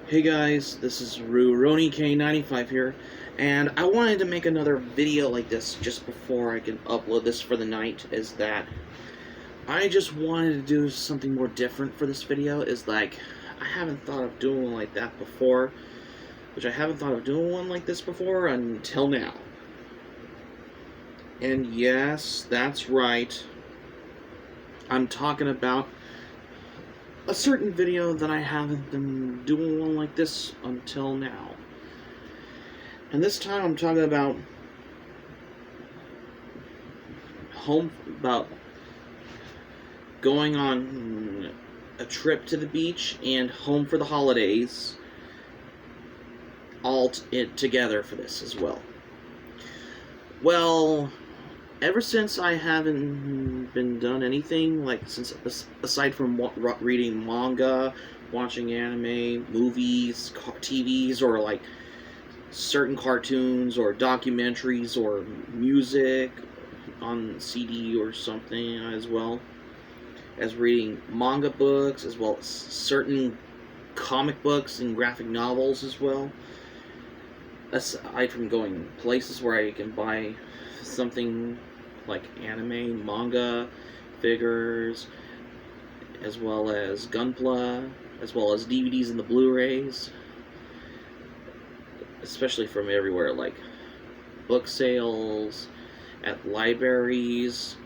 Hey guys, this is RoniK95 here, and I wanted to make another video like this just before I can upload this for the night. Is that I just wanted to do something more different for this video. Is like I haven't thought of doing one like that before, which I haven't thought of doing one like this before until now. And yes, that's right. I'm talking about a certain video that I haven't been doing one like this until now. And this time I'm talking about going on a trip to the beach and home for the holidays all together for this as well. Well, ever since I haven't been done anything, like since aside from reading manga, watching anime, movies, TVs, or like certain cartoons or documentaries or music on CD or something, as well as reading manga books, as well as certain comic books and graphic novels as well. Aside from going places where I can buy something like anime, manga, figures, as well as Gunpla, as well as DVDs and the Blu-rays, especially from everywhere, like book sales, at libraries,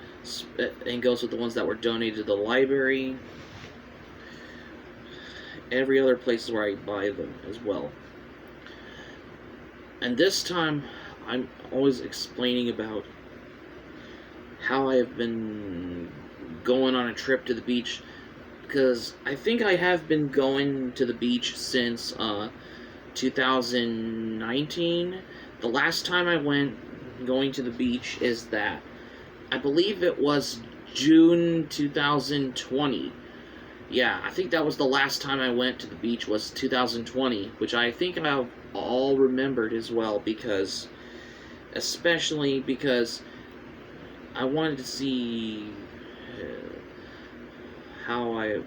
and goes with the ones that were donated to the library, every other place where I buy them as well. And this time, I'm always explaining about how I have been going on a trip to the beach, because I think I have been going to the beach since 2019. The last time I went going to the beach is that I believe it was June 2020. Yeah, I think that was the last time I went to the beach, was 2020, which I think I've all remembered as well, especially because I wanted to see how I've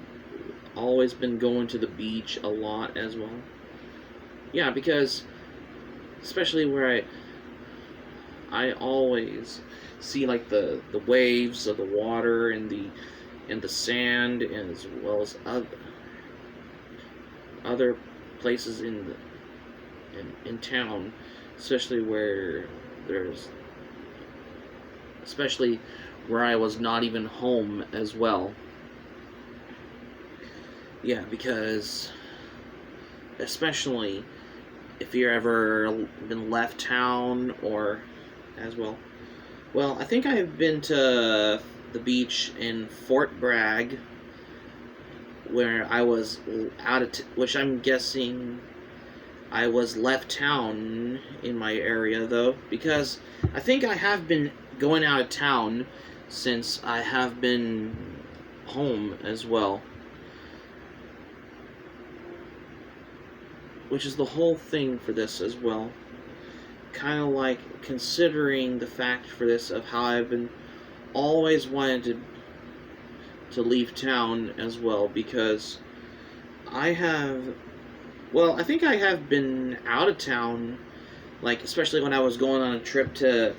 always been going to the beach a lot as well. Yeah, because especially where I always see like the waves of the water and the sand, and as well as other places in town, especially where I was not even home as well. Yeah, because especially if you're ever been left town, or as well. Well, I think I've been to the beach in Fort Bragg, where I was which I'm guessing I was left town in my area, though, because I think I have been going out of town since I have been home as well. Which is the whole thing for this as well. Kind of like considering the fact for this of how I've been always wanted to leave town as well, because I think I have been out of town, like especially when I was going on a trip to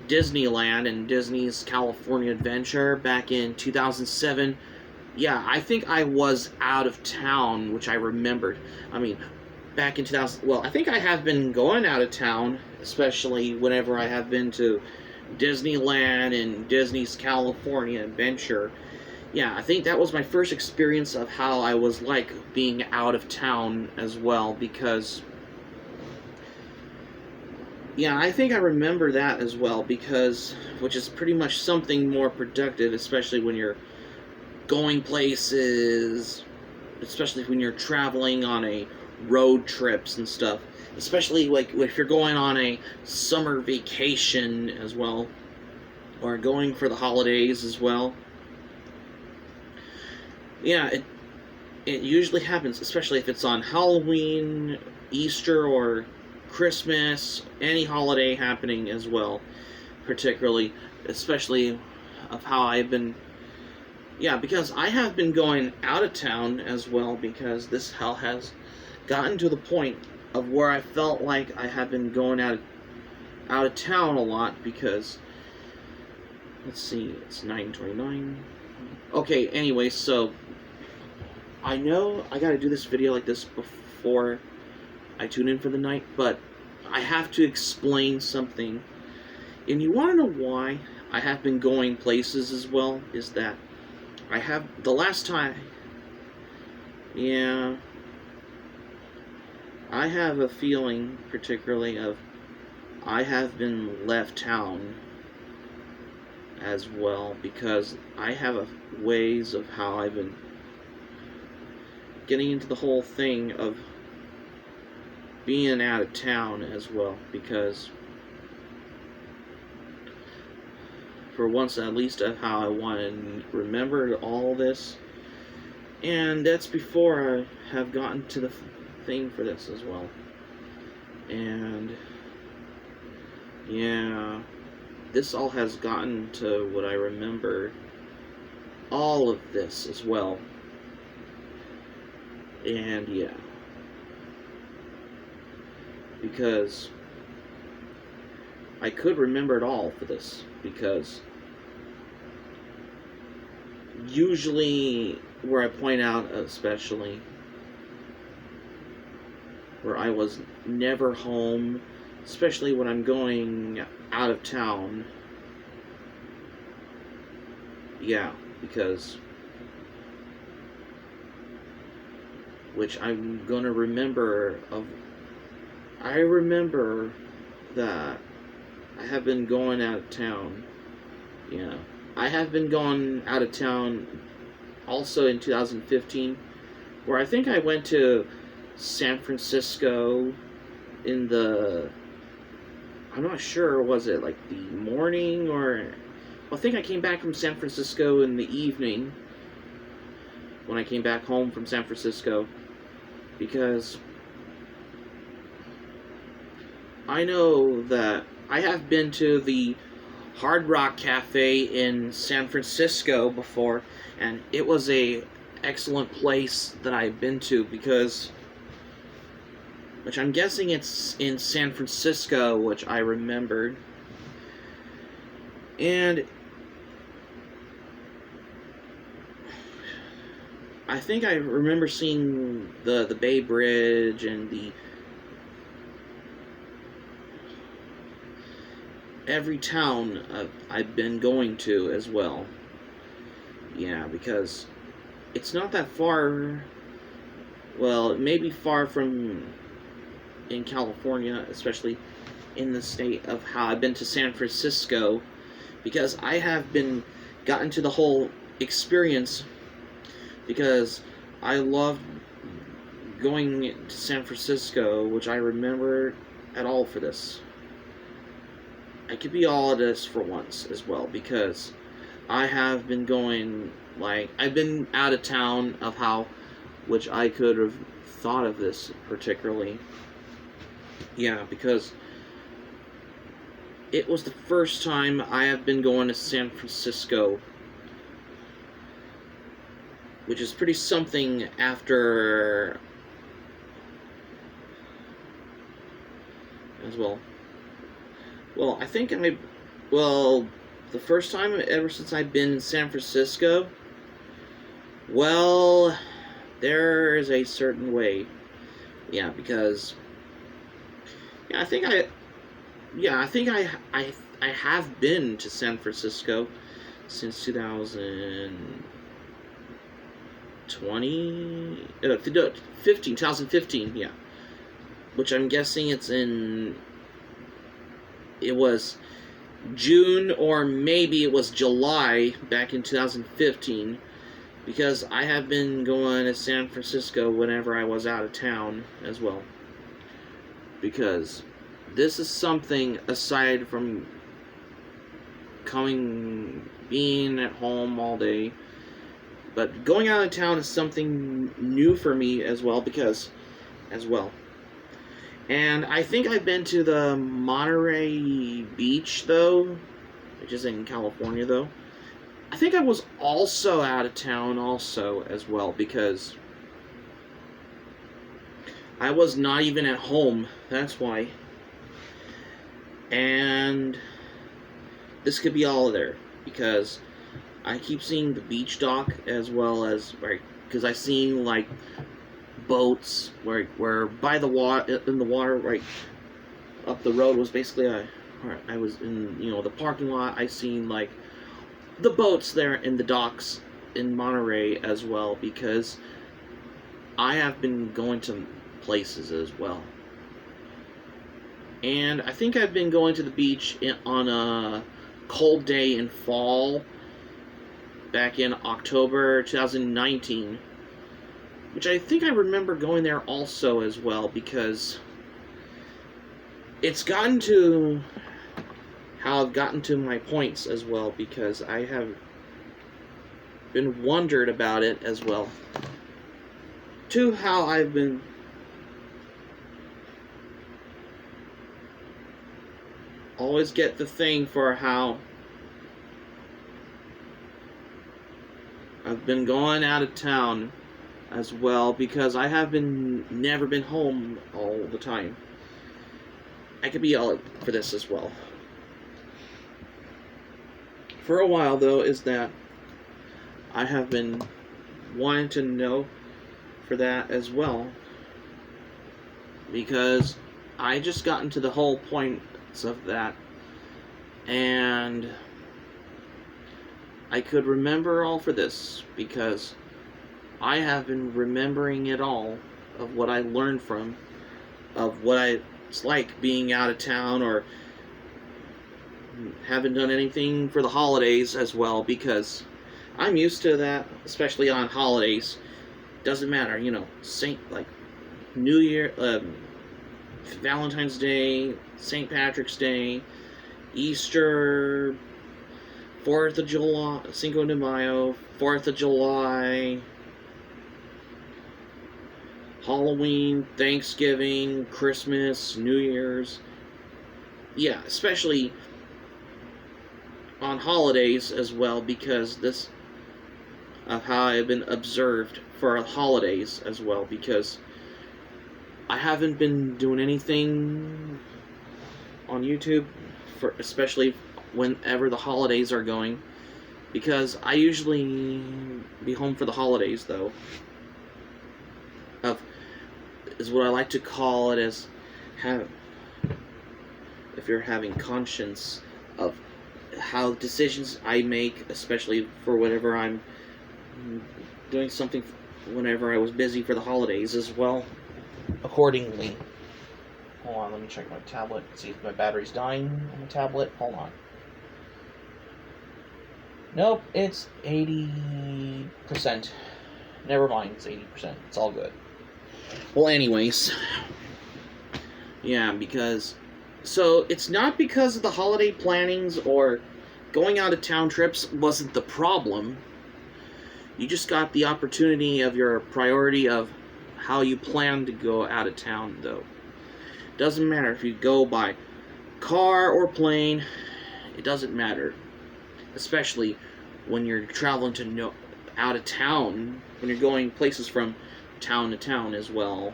Disneyland and Disney's California Adventure back in 2007. Yeah, I think I was out of town, which I remembered. I mean, back in 2000, well, I think I have been going out of town, especially whenever I have been to Disneyland and Disney's California Adventure. Yeah, I think that was my first experience of how I was like being out of town as well, because yeah, I think I remember that as well, because which is pretty much something more productive, especially when you're going places, especially when you're traveling on a road trips and stuff, especially like if you're going on a summer vacation as well, or going for the holidays as well. Yeah, it usually happens, especially if it's on Halloween, Easter, or Christmas, any holiday happening as well, particularly, especially of how I've been. Yeah, because I have been going out of town as well, because this hell has gotten to the point of where I felt like I had been going out of town a lot because, let's see, it's 9:29. Okay, anyway, so I know I gotta do this video like this before I tune in for the night, but I have to explain something. And you want to know why I have been going places as well? Is that I have, the last time, yeah, I have a feeling particularly of I have been left town as well, because I have ways of how I've been getting into the whole thing of being out of town as well, because for once at least of how I want to remember all this, and that's before I have gotten to the thing for this as well. And yeah, this all has gotten to what I remember all of this as well. And yeah, because I could remember it all for this, because usually where I point out, especially where I was never home, especially when I'm going out of town, yeah, because which I'm gonna remember of. I remember that I have been going out of town. Yeah, I have been going out of town also in 2015, where I think I went to San Francisco in the, I'm not sure, was it like the morning, or I think I came back from San Francisco in the evening when I came back home from San Francisco, because I know that I have been to the Hard Rock Cafe in San Francisco before, and it was a excellent place that I've been to, because, which I'm guessing it's in San Francisco, which I remembered, and I think I remember seeing the Bay Bridge and the every town I've been going to as well. Yeah, because it's not that far. Well, it may be far from in California, especially in the state of how I've been to San Francisco, because I have been gotten to the whole experience, because I loved going to San Francisco, which I remember at all for this. I could be all of this for once as well, because I have been going, like, I've been out of town of how, which I could have thought of this particularly. Yeah, because it was the first time I have been going to San Francisco, which is pretty something after as well. Well, I think the first time ever since I've been in San Francisco, well, there is a certain way. Yeah, because yeah, I think I have been to San Francisco since 2015, yeah. Which I'm guessing it was June, or maybe it was July back in 2015, because I have been going to San Francisco whenever I was out of town as well. Because this is something aside from being at home all day, but going out of town is something new for me as well, And I think I've been to the Monterey Beach, though, which is in California, though. I think I was also out of town also as well, because I was not even at home. That's why. And this could be all there because I keep seeing the beach dock as well as right because I seen like boats where by the water in the water right up the road was basically I was in the parking lot. I seen like the boats there in the docks in Monterey as well because I have been going to places as well. And I think I've been going to the beach on a cold day in fall back in October 2019, which I think I remember going there also as well because it's gotten to how I've gotten to my points as well because I have been wondered about it as well to how I've been always get the thing for how I've been going out of town as well because I have never been home all the time. I could be all for this as well. For a while though is that I have been wanting to know for that as well because I just gotten to the whole point of that and I could remember all for this because I have been remembering it all of what I learned from of what it's like being out of town or haven't done anything for the holidays as well because I'm used to that, especially on holidays. Doesn't matter, like New Year, Valentine's Day, St. Patrick's Day, Easter, 4th of July, Cinco de Mayo, 4th of July, Halloween, Thanksgiving, Christmas, New Year's. Yeah, especially on holidays as well because this of how I've been observed for holidays as well because I haven't been doing anything on YouTube for especially whenever the holidays are going because I usually be home for the holidays though is what I like to call it as if you're having conscience of how decisions I make especially for whenever I'm doing something whenever I was busy for the holidays as well accordingly. Hold on, let me check my tablet, see if my battery's dying on the tablet. Hold on. Nope, it's 80%. Never mind, it's 80%. It's all good. Well, anyways. Yeah, because... So, it's not because of the holiday plannings or going out of town trips wasn't the problem. You just got the opportunity of your priority of how you plan to go out of town, though. Doesn't matter if you go by car or plane. It doesn't matter. Especially when you're traveling to out of town. When you're going places from town to town as well.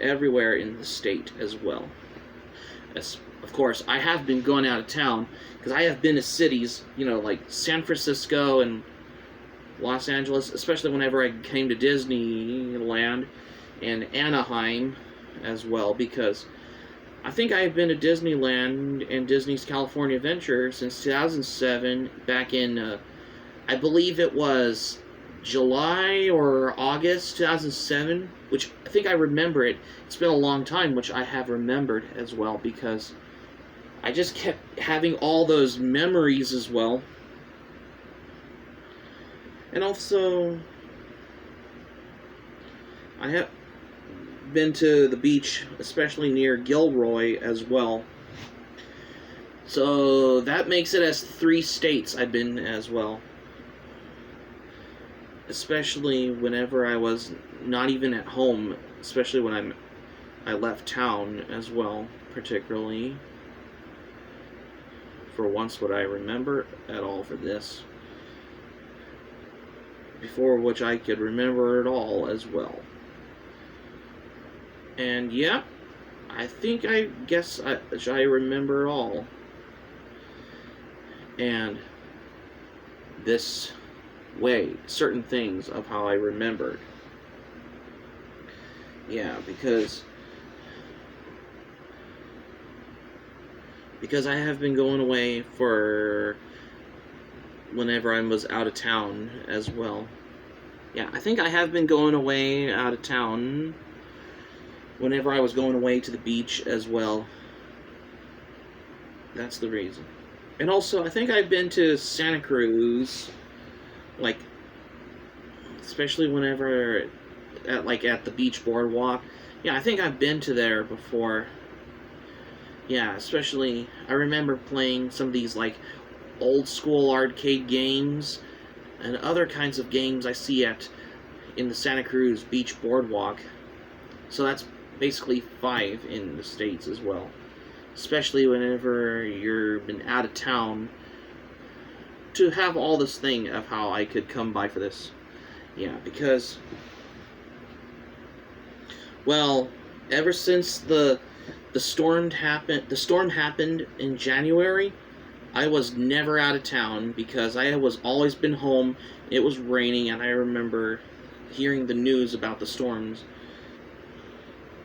Everywhere in the state as well. Of course, I have been going out of town. Because I have been to cities, like San Francisco and Los Angeles. Especially whenever I came to Disneyland and Anaheim as well, because I think I've been to Disneyland and Disney's California Adventure since 2007, back in, I believe it was July or August 2007, which I think I remember it. It's been a long time, which I have remembered as well, because I just kept having all those memories as well. And also, I have been to the beach, especially near Gilroy as well. So that makes it as 3 states I've been as well. Especially whenever I was not even at home, especially when I left town as well, particularly. For once what I remember at all for this. Before which I could remember it all as well. And yeah, I guess I remember all. And this way, certain things of how I remembered. Yeah, because I have been going away for whenever I was out of town as well. Yeah, I think I have been going away out of town whenever I was going away to the beach as well. That's the reason. And also, I think I've been to Santa Cruz, like, especially whenever at the beach boardwalk. Yeah, I think I've been to there before. Yeah, especially I remember playing some of these like old school arcade games and other kinds of games I see at in the Santa Cruz Beach Boardwalk. So that's basically 5 in the States as well. Especially whenever you're been out of town, to have all this thing of how I could come by for this. Yeah, because, well, ever since the storm happened in January, I was never out of town because I was always been home. It was raining, and I remember hearing the news about the storms.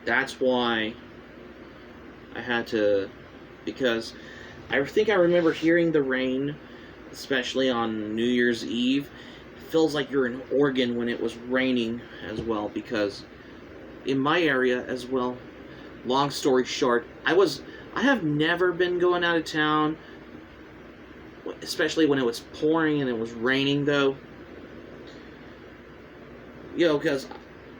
That's why I had to, because I think I remember hearing the rain, especially on New Year's Eve. It feels like you're in Oregon when it was raining as well, because in my area as well, long story short, I have never been going out of town, especially when it was pouring and it was raining though. Because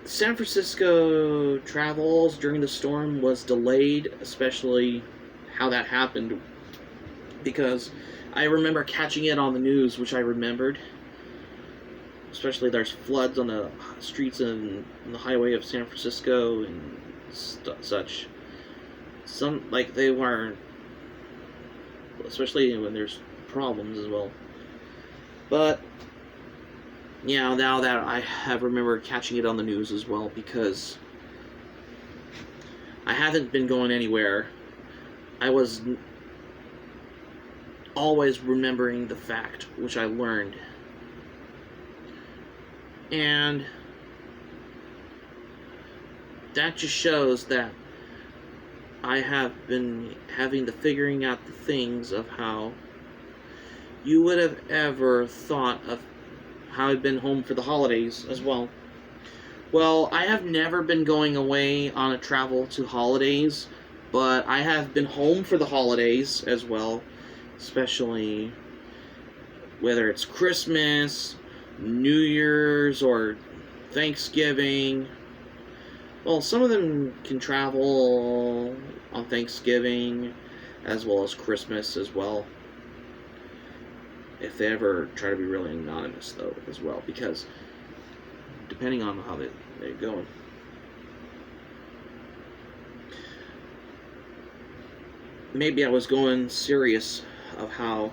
San Francisco travels during the storm was delayed, especially how that happened, because I remember catching it on the news, which I remembered. Especially there's floods on the streets and the highway of San Francisco and such. Some, like, they weren't, especially when there's problems as well. But yeah, now that I have remembered catching it on the news as well, because I haven't been going anywhere. I was always remembering the fact which I learned. And that just shows that I have been having the figuring out the things of how you would have ever thought of how I've been home for the holidays as well. Well, I have never been going away on a travel to holidays, but I have been home for the holidays as well, especially whether it's Christmas, New Year's, or Thanksgiving. Well, some of them can travel on Thanksgiving as well as Christmas as well. If they ever try to be really anonymous, though, as well, because depending on how they're going. Maybe I was going serious of how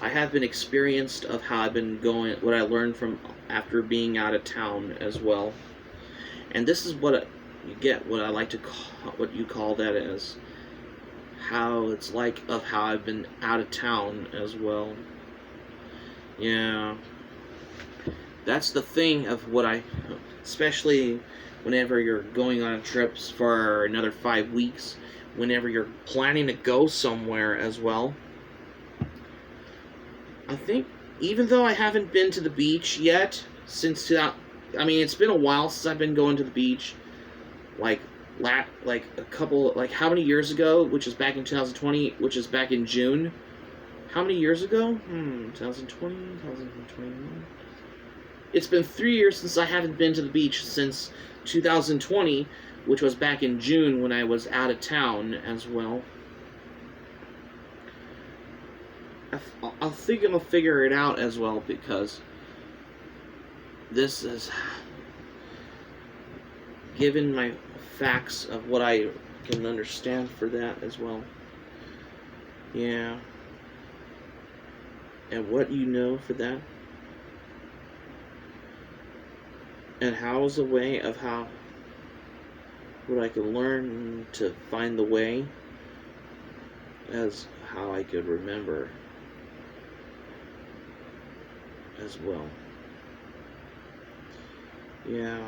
I have been experienced of how I've been going, what I learned from after being out of town as well. And this is what you get, what I like to call, what you call that as, how it's like of how I've been out of town as well. Yeah. That's the thing of what especially whenever you're going on trips for another 5 weeks, whenever you're planning to go somewhere as well. I think, even though I haven't been to the beach yet, it's been a while since I've been going to the beach, like a couple, like how many years ago, which is back in 2020, which is back in June. How many years ago? 2020, 2021. It's been 3 years since I haven't been to the beach, since 2020, which was back in June when I was out of town as well. I think I'm going to figure it out as well, because this is given my facts of what I can understand for that as well. Yeah. And what you know for that. And how is a way of how what I could learn to find the way as how I could remember as well. Yeah.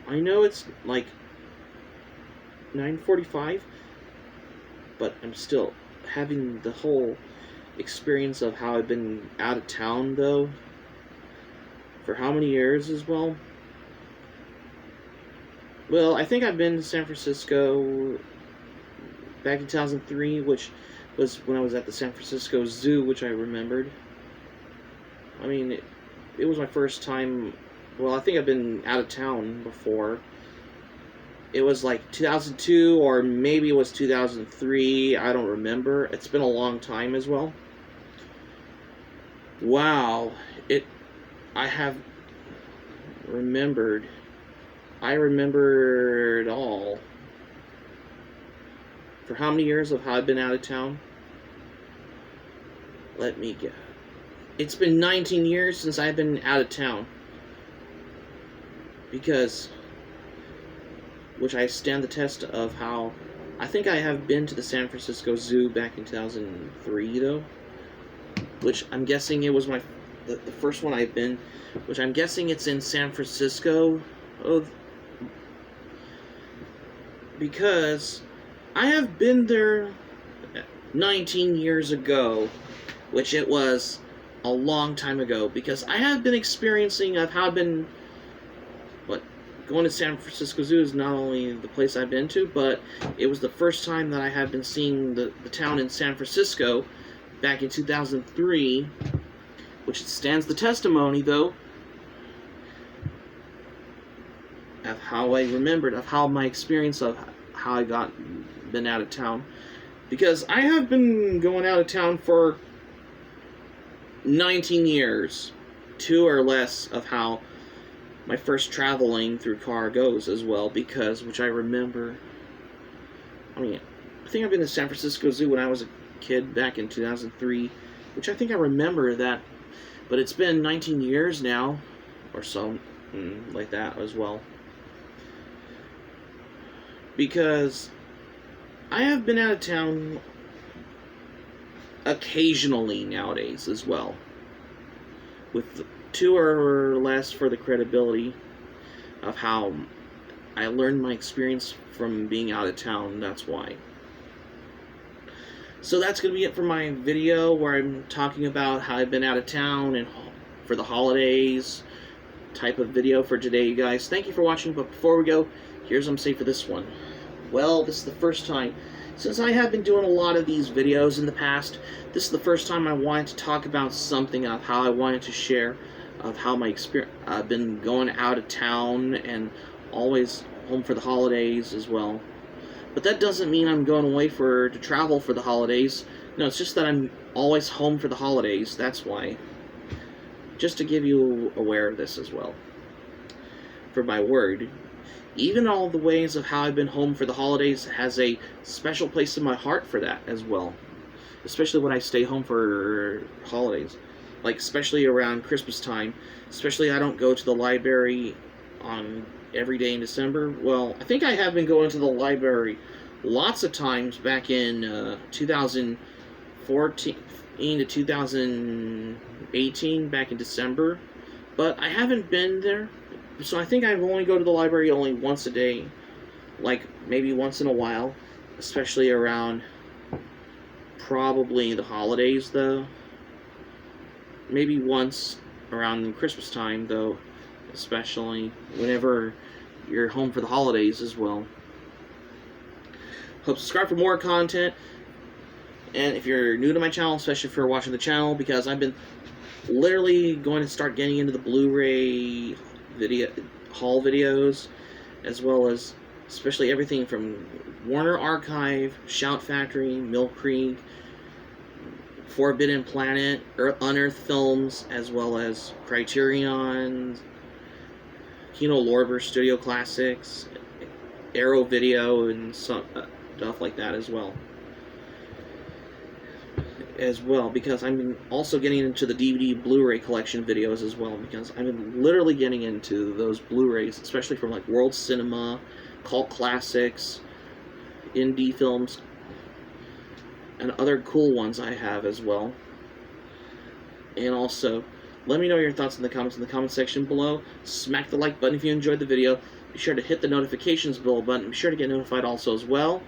I know it's like 9:45, but I'm still having the whole experience of how I've been out of town though for how many years as well. Well, I think I've been to San Francisco back in 2003, which was when I was at the San Francisco Zoo, which I remembered. I mean, it was my first time. Well, I think I've been out of town before. It was like 2002 or maybe it was 2003. I don't remember. It's been a long time as well. Wow. I have remembered. I remember it all. For how many years of how I've been out of town? Let me guess. It's been 19 years since I've been out of town. Because, which I stand the test of how, I think I have been to the San Francisco Zoo back in 2003 though. Which I'm guessing it was the first one I've been, which I'm guessing it's in San Francisco. Because I have been there 19 years ago, which it was a long time ago, because I have been experiencing of how I've been, going to San Francisco Zoo is not only the place I've been to, but it was the first time that I have been seeing the town in San Francisco back in 2003, which stands the testimony, though, of how I remembered, of how my experience of how I been out of town. Because I have been going out of town for 19 years, 2 or less of how my first traveling through car goes as well, because, which I remember, I mean, I think I've been to San Francisco Zoo when I was a kid back in 2003, which I think I remember that, but it's been 19 years now, or so, like that as well. Because I have been out of town occasionally nowadays as well, with 2 or less for the credibility of how I learned my experience from being out of town, that's why. So that's going to be it for my video where I'm talking about how I've been out of town and for the holidays type of video for today, you guys. Thank you for watching, but before we go, here's what I'm saying for this one. Well, this is the first time, since I have been doing a lot of these videos in the past, this is the first time I wanted to talk about something of how I wanted to share of how my experience, I've been going out of town and always home for the holidays as well. But that doesn't mean I'm going away to travel for the holidays. No, it's just that I'm always home for the holidays, that's why. Just to give you aware of this as well. For my word, even all the ways of how I've been home for the holidays has a special place in my heart for that as well. Especially when I stay home for holidays. Like, especially around Christmas time. Especially I don't go to the library on every day in December. Well, I think I have been going to the library lots of times back in 2014 to 2018, back in December. But I haven't been there. So I think I've only go to the library only once a day. Like, maybe once in a while. Especially around probably the holidays, though. Maybe once around Christmas time, though. Especially whenever you're home for the holidays as well. Hope subscribe for more content. And if you're new to my channel, especially if you're watching the channel, because I've been literally going to start getting into the Blu-ray haul videos, as well as especially everything from Warner Archive, Shout Factory, Mill Creek, Forbidden Planet, Unearthed Films, as well as Criterion, Kino Lorber Studio Classics, Arrow Video, and some stuff like that as well. as well, because I'm also getting into the DVD Blu-ray collection videos as well, because I've been literally getting into those Blu-rays, especially from like World Cinema, Cult Classics, indie films, and other cool ones I have as well. And also, let me know your thoughts in the comment section below. Smack the like button if you enjoyed the video. Be sure to hit the notifications bell button. Be sure to get notified also as well,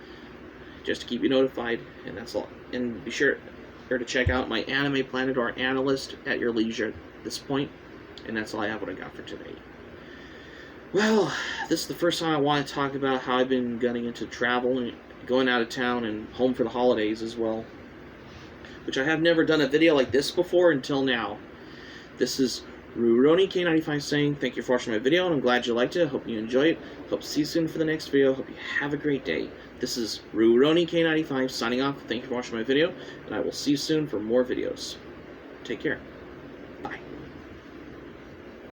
just to keep you notified. And that's all. And be sure to check out my Anime Planet or Analyst at your leisure at this point. And that's all I have what I got for today. Well, this is the first time I want to talk about how I've been getting into travel and going out of town and home for the holidays as well, which I have never done a video like this before until now. This is Rurouni K95 saying thank you for watching my video, and I'm glad you liked it. Hope you enjoy it. Hope to see you soon for the next video. Hope you have a great day. This is Rurouni K95 signing off. Thank you for watching my video, and I will see you soon for more videos. Take care.